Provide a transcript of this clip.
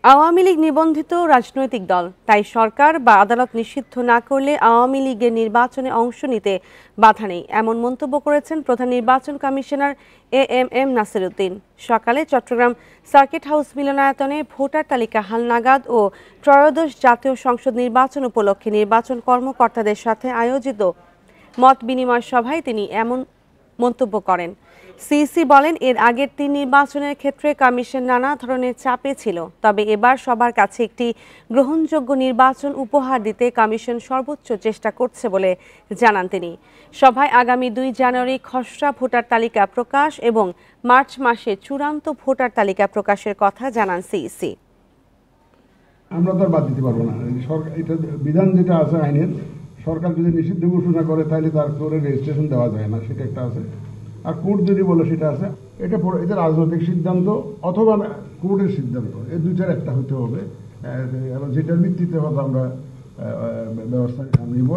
আওয়ামী লীগ নিবন্ধিত রাজনৈতিক দল, তাই সরকার বা আদালত নিষিদ্ধ না করলে আওয়ামী লীগের নির্বাচনে অংশ নিতে বাধা নেই, এমন মন্তব্য করেছেন প্রধান নির্বাচন কমিশনার এএমএম নাসির উদ্দিন। সকালে চট্টগ্রাম সার্কিট হাউস মিলনায়তনে ভোটার তালিকা হালনাগাদ ও ত্রয়োদশ জাতীয় সংসদ নির্বাচন উপলক্ষে নির্বাচন কর্মকর্তাদের সাথে আয়োজিত মত বিনিময় সভায় তিনি এমন মন্তব্য করেন। সিইসি বলেন, এর আগের 3 নির্বাচনের ক্ষেত্রে কমিশন নানা ধরনের চাপে ছিল, তবে এবার সবার কাছে একটি গ্রহণযোগ্য নির্বাচন উপহার দিতে কমিশন সর্বোচ্চ চেষ্টা করছে বলে জানান তিনি। সভায় আগামী 2 জানুয়ারি খসড়া ভোটার তালিকা প্রকাশ এবং মার্চ মাসে চূড়ান্ত ভোটার তালিকা প্রকাশের কথা জানান সিইসি। আমরা তো বাদ দিতে পারবো না, সরকার এটা বিধান যেটা আছে আইনের, সরকার যদি নিষিদ্ধ ঘোষণা করে তাহলে তার করে রেজিস্ট্রেশন দেওয়া যায় না, সেটা একটা আছে। আর কোর্ট যদি বলে সেটা আছে, এটা রাজনৈতিক সিদ্ধান্ত অথবা কোর্টের সিদ্ধান্ত, এই দুইটার একটা হতে হবে, এবং যেটার ভিত্তিতে হয়তো আমরা ব্যবস্থা নিব।